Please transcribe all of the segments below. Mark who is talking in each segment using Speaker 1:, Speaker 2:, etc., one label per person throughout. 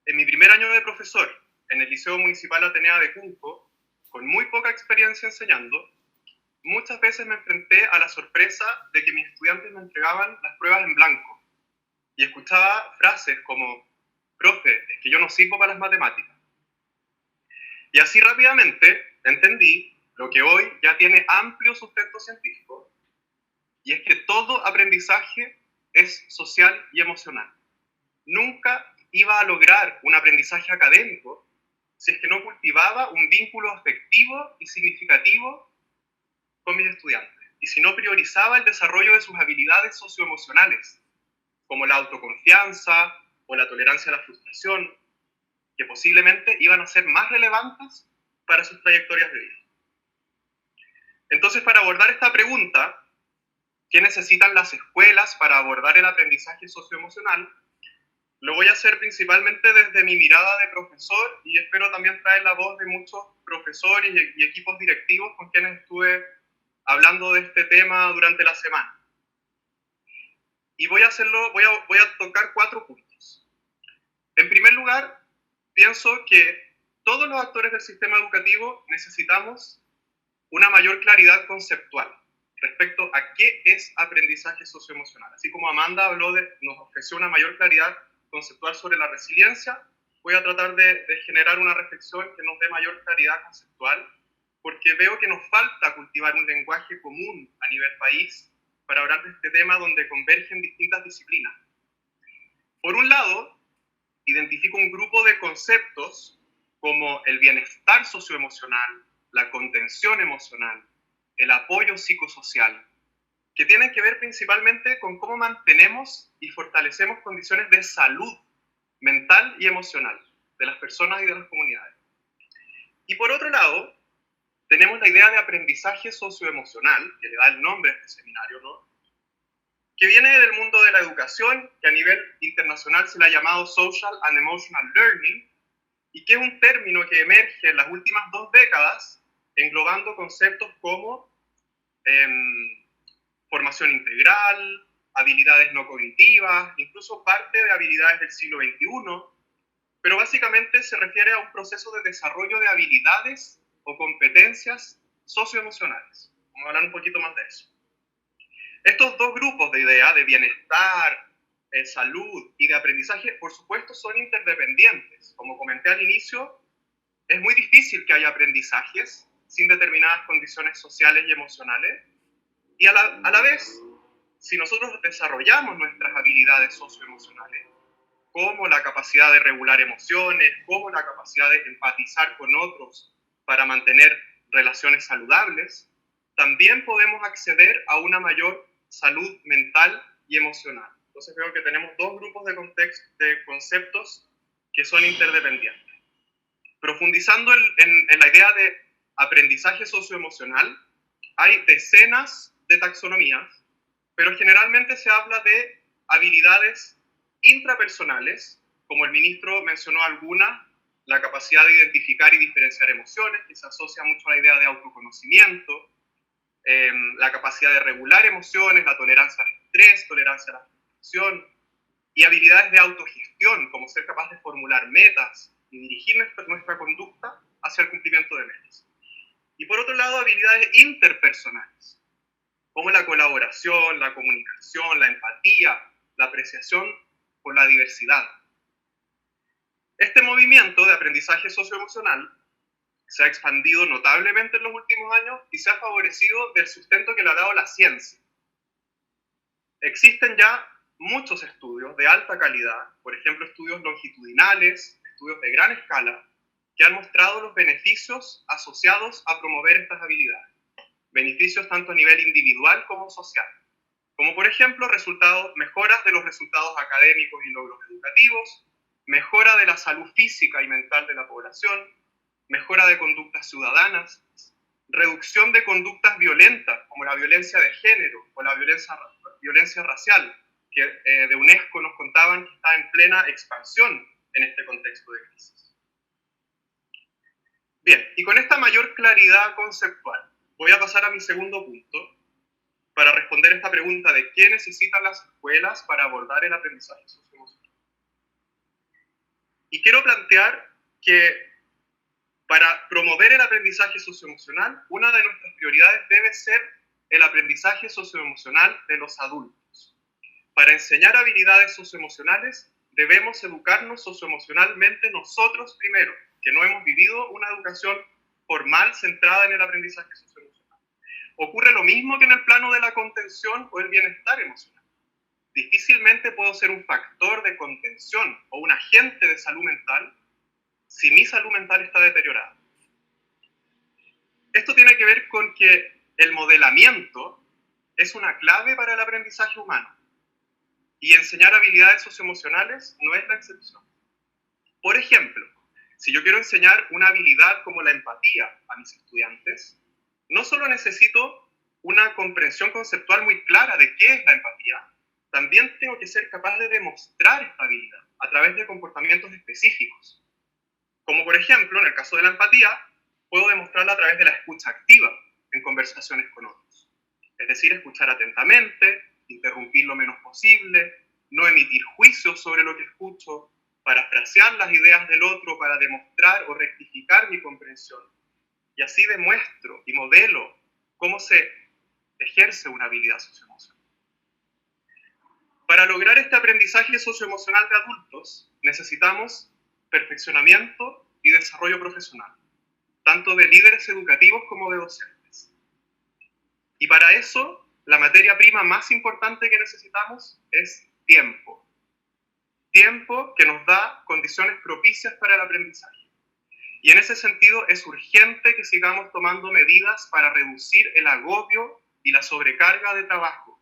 Speaker 1: En mi primer año de profesor, en el Liceo Municipal Atenea de Cunco, con muy poca experiencia enseñando, muchas veces me enfrenté a la sorpresa de que mis estudiantes me entregaban las pruebas en blanco y escuchaba frases como: profe, es que yo no sirvo para las matemáticas. Y así rápidamente entendí lo que hoy ya tiene amplio sustento científico, y es que todo aprendizaje es social y emocional. Nunca iba a lograr un aprendizaje académico si es que no cultivaba un vínculo afectivo y significativo con mis estudiantes, y si no priorizaba el desarrollo de sus habilidades socioemocionales, como la autoconfianza o la tolerancia a la frustración, que posiblemente iban a ser más relevantes para sus trayectorias de vida. Entonces, para abordar esta pregunta, ¿qué necesitan las escuelas para abordar el aprendizaje socioemocional?, lo voy a hacer principalmente desde mi mirada de profesor, y espero también traer la voz de muchos profesores y equipos directivos con quienes estuve hablando de este tema durante la semana. Y voy a tocar 4 puntos. En primer lugar, pienso que todos los actores del sistema educativo necesitamos una mayor claridad conceptual respecto a qué es aprendizaje socioemocional. Así como Amanda nos ofreció una mayor claridad conceptual sobre la resiliencia, voy a tratar de generar una reflexión que nos dé mayor claridad conceptual, porque veo que nos falta cultivar un lenguaje común a nivel país para hablar de este tema donde convergen distintas disciplinas. Por un lado, identifico un grupo de conceptos como el bienestar socioemocional, la contención emocional, el apoyo psicosocial, que tienen que ver principalmente con cómo mantenemos y fortalecemos condiciones de salud mental y emocional de las personas y de las comunidades. Y por otro lado, tenemos la idea de aprendizaje socioemocional, que le da el nombre a este seminario, ¿no?, que viene del mundo de la educación, que a nivel internacional se le ha llamado Social and Emotional Learning, y que es un término que emerge en las últimas 2 décadas, englobando conceptos como formación integral, habilidades no cognitivas, incluso parte de habilidades del siglo XXI, pero básicamente se refiere a un proceso de desarrollo de habilidades o competencias socioemocionales. Vamos a hablar un poquito más de eso. Estos 2 grupos de ideas, de bienestar, salud y de aprendizaje, por supuesto, son interdependientes. Como comenté al inicio, es muy difícil que haya aprendizajes sin determinadas condiciones sociales y emocionales, y a la vez, si nosotros desarrollamos nuestras habilidades socioemocionales, como la capacidad de regular emociones, como la capacidad de empatizar con otros para mantener relaciones saludables, también podemos acceder a una mayor salud mental y emocional. Entonces veo que tenemos 2 grupos de conceptos que son interdependientes. Profundizando en la idea de aprendizaje socioemocional, hay decenas de taxonomías, pero generalmente se habla de habilidades intrapersonales, como el ministro mencionó algunas, la capacidad de identificar y diferenciar emociones, que se asocia mucho a la idea de autoconocimiento, la capacidad de regular emociones, la tolerancia al estrés, tolerancia a la frustración, y habilidades de autogestión, como ser capaz de formular metas y dirigir nuestra conducta hacia el cumplimiento de metas. Y por otro lado, habilidades interpersonales, como la colaboración, la comunicación, la empatía, la apreciación por la diversidad. Este movimiento de aprendizaje socioemocional se ha expandido notablemente en los últimos años y se ha favorecido del sustento que le ha dado la ciencia. Existen ya muchos estudios de alta calidad, por ejemplo, estudios longitudinales, estudios de gran escala, que han mostrado los beneficios asociados a promover estas habilidades. Beneficios tanto a nivel individual como social. Como por ejemplo, mejoras de los resultados académicos y logros educativos, mejora de la salud física y mental de la población, mejora de conductas ciudadanas, reducción de conductas violentas, como la violencia de género o la violencia racial, que de UNESCO nos contaban que está en plena expansión en este contexto de crisis. Bien, y con esta mayor claridad conceptual, voy a pasar a mi segundo punto para responder esta pregunta de qué necesitan las escuelas para abordar el aprendizaje socioemocional. Y quiero plantear que para promover el aprendizaje socioemocional, una de nuestras prioridades debe ser el aprendizaje socioemocional de los adultos. Para enseñar habilidades socioemocionales, debemos educarnos socioemocionalmente nosotros primero, que no hemos vivido una educación formal centrada en el aprendizaje socioemocional. Ocurre lo mismo que en el plano de la contención o el bienestar emocional. Difícilmente puedo ser un factor de contención o un agente de salud mental si mi salud mental está deteriorada. Esto tiene que ver con que el modelamiento es una clave para el aprendizaje humano y enseñar habilidades socioemocionales no es la excepción. Por ejemplo, si yo quiero enseñar una habilidad como la empatía a mis estudiantes, no solo necesito una comprensión conceptual muy clara de qué es la empatía, también tengo que ser capaz de demostrar esta habilidad a través de comportamientos específicos. Como por ejemplo, en el caso de la empatía, puedo demostrarla a través de la escucha activa en conversaciones con otros. Es decir, escuchar atentamente, interrumpir lo menos posible, no emitir juicios sobre lo que escucho, parafrasear las ideas del otro para demostrar o rectificar mi comprensión. Y así demuestro y modelo cómo se ejerce una habilidad socioemocional. Para lograr este aprendizaje socioemocional de adultos, necesitamos perfeccionamiento y desarrollo profesional, tanto de líderes educativos como de docentes. Y para eso, la materia prima más importante que necesitamos es tiempo. Tiempo que nos da condiciones propicias para el aprendizaje. Y en ese sentido es urgente que sigamos tomando medidas para reducir el agobio y la sobrecarga de trabajo.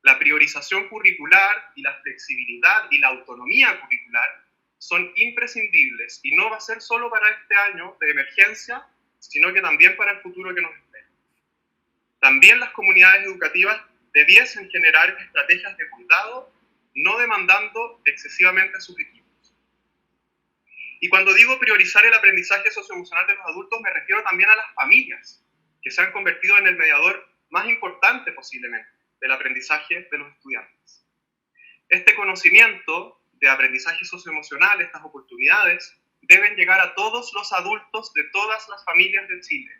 Speaker 1: La priorización curricular y la flexibilidad y la autonomía curricular son imprescindibles y no va a ser solo para este año de emergencia, sino que también para el futuro que nos espera. También las comunidades educativas debiesen generar estrategias de cuidado, no demandando excesivamente a sus equipos. Y cuando digo priorizar el aprendizaje socioemocional de los adultos, me refiero también a las familias, que se han convertido en el mediador más importante posiblemente del aprendizaje de los estudiantes. Este conocimiento de aprendizaje socioemocional, estas oportunidades, deben llegar a todos los adultos de todas las familias de Chile.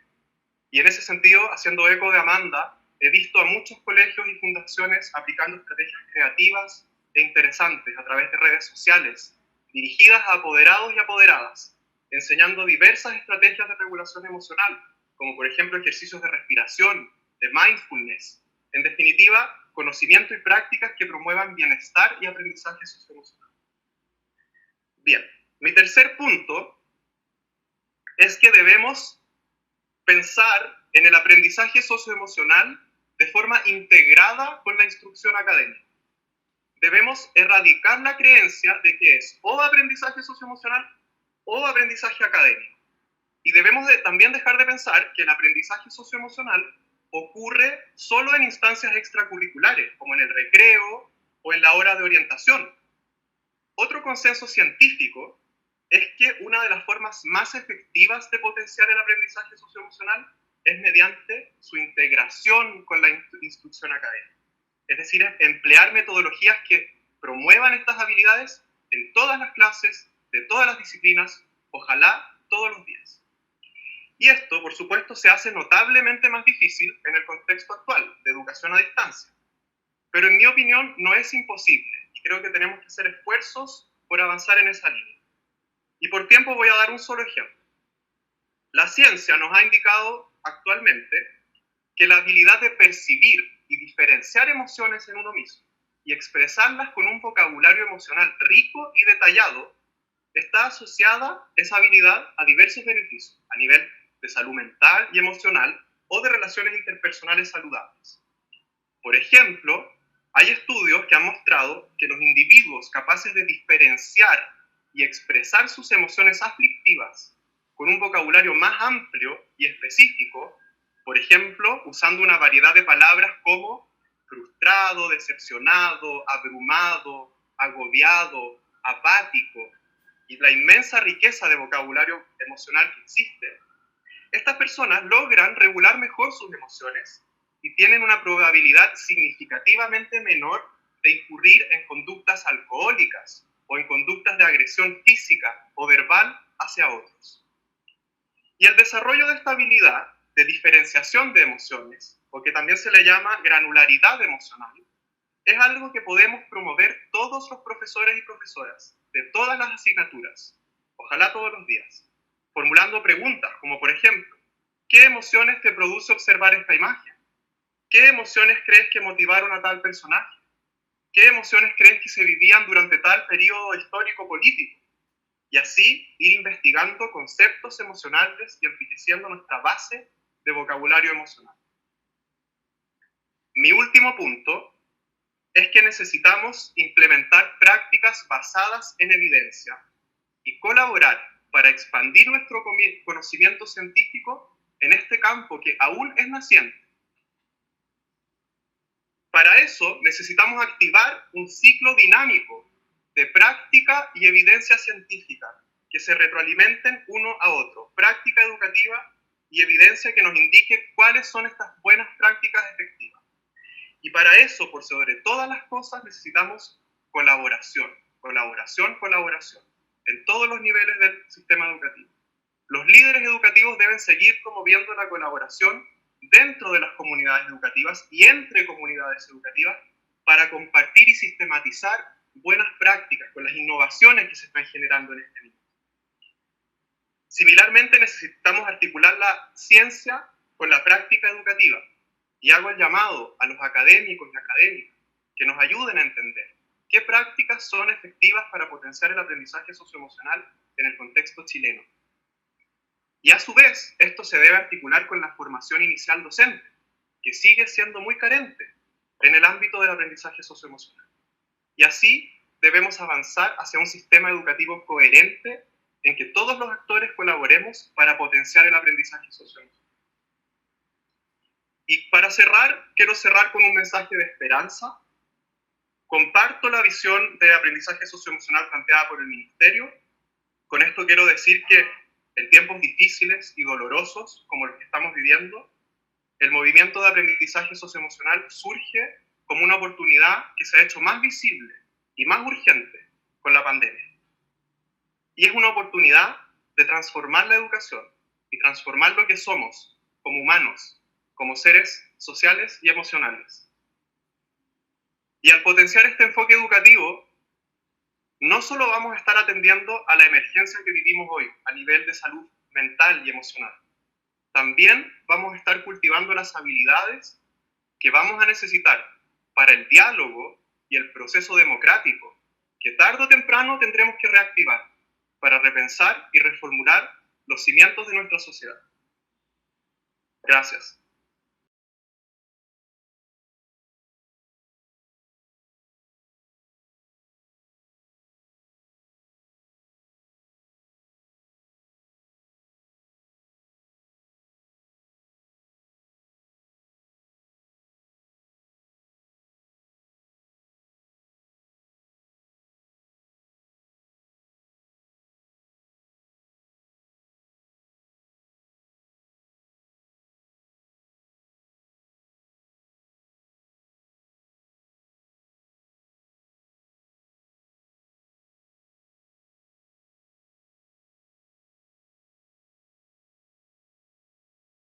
Speaker 1: Y en ese sentido, haciendo eco de Amanda, he visto a muchos colegios y fundaciones aplicando estrategias creativas e interesantes a través de redes sociales, dirigidas a apoderados y apoderadas, enseñando diversas estrategias de regulación emocional, como por ejemplo ejercicios de respiración, de mindfulness, en definitiva, conocimiento y prácticas que promuevan bienestar y aprendizaje socioemocional. Bien, mi tercer punto es que debemos pensar en el aprendizaje socioemocional de forma integrada con la instrucción académica. Debemos erradicar la creencia de que es o aprendizaje socioemocional o aprendizaje académico. Y debemos también dejar de pensar que el aprendizaje socioemocional ocurre solo en instancias extracurriculares, como en el recreo o en la hora de orientación. Otro consenso científico es que una de las formas más efectivas de potenciar el aprendizaje socioemocional es mediante su integración con la instrucción académica. Es decir, emplear metodologías que promuevan estas habilidades en todas las clases, de todas las disciplinas, ojalá todos los días. Y esto, por supuesto, se hace notablemente más difícil en el contexto actual de educación a distancia. Pero en mi opinión no es imposible y creo que tenemos que hacer esfuerzos por avanzar en esa línea. Y por tiempo voy a dar un solo ejemplo. La ciencia nos ha indicado actualmente que la habilidad de percibir y diferenciar emociones en uno mismo y expresarlas con un vocabulario emocional rico y detallado está asociada esa habilidad a diversos beneficios a nivel de salud mental y emocional o de relaciones interpersonales saludables. Por ejemplo, hay estudios que han mostrado que los individuos capaces de diferenciar y expresar sus emociones aflictivas con un vocabulario más amplio y específico, por ejemplo, usando una variedad de palabras como frustrado, decepcionado, abrumado, agobiado, apático, y la inmensa riqueza de vocabulario emocional que existe, estas personas logran regular mejor sus emociones y tienen una probabilidad significativamente menor de incurrir en conductas alcohólicas o en conductas de agresión física o verbal hacia otros. Y el desarrollo de esta habilidad de diferenciación de emociones, o que también se le llama granularidad emocional, es algo que podemos promover todos los profesores y profesoras de todas las asignaturas, ojalá todos los días, formulando preguntas como, por ejemplo, ¿qué emociones te produce observar esta imagen? ¿Qué emociones crees que motivaron a tal personaje? ¿Qué emociones crees que se vivían durante tal periodo histórico-político? Y así ir investigando conceptos emocionales y enriqueciendo nuestra base de vocabulario emocional. Mi último punto es que necesitamos implementar prácticas basadas en evidencia y colaborar para expandir nuestro conocimiento científico en este campo que aún es naciente. Para eso necesitamos activar un ciclo dinámico de práctica y evidencia científica que se retroalimenten uno a otro, práctica educativa y evidencia que nos indique cuáles son estas buenas prácticas efectivas. Y para eso, por sobre todas las cosas, necesitamos colaboración, colaboración, colaboración, en todos los niveles del sistema educativo. Los líderes educativos deben seguir promoviendo la colaboración dentro de las comunidades educativas y entre comunidades educativas para compartir y sistematizar buenas prácticas con las innovaciones que se están generando en este nivel. Similarmente, necesitamos articular la ciencia con la práctica educativa y hago el llamado a los académicos y académicas que nos ayuden a entender qué prácticas son efectivas para potenciar el aprendizaje socioemocional en el contexto chileno. Y a su vez, esto se debe articular con la formación inicial docente, que sigue siendo muy carente en el ámbito del aprendizaje socioemocional. Y así debemos avanzar hacia un sistema educativo coherente en que todos los actores colaboremos para potenciar el aprendizaje socioemocional. Y para cerrar, quiero cerrar con un mensaje de esperanza. Comparto la visión de aprendizaje socioemocional planteada por el Ministerio. Con esto quiero decir que en tiempos difíciles y dolorosos como los que estamos viviendo, el movimiento de aprendizaje socioemocional surge como una oportunidad que se ha hecho más visible y más urgente con la pandemia. Y es una oportunidad de transformar la educación y transformar lo que somos como humanos, como seres sociales y emocionales. Y al potenciar este enfoque educativo, no solo vamos a estar atendiendo a la emergencia que vivimos hoy a nivel de salud mental y emocional, también vamos a estar cultivando las habilidades que vamos a necesitar para el diálogo y el proceso democrático, que tarde o temprano tendremos que reactivar para repensar y reformular los cimientos de nuestra sociedad. Gracias.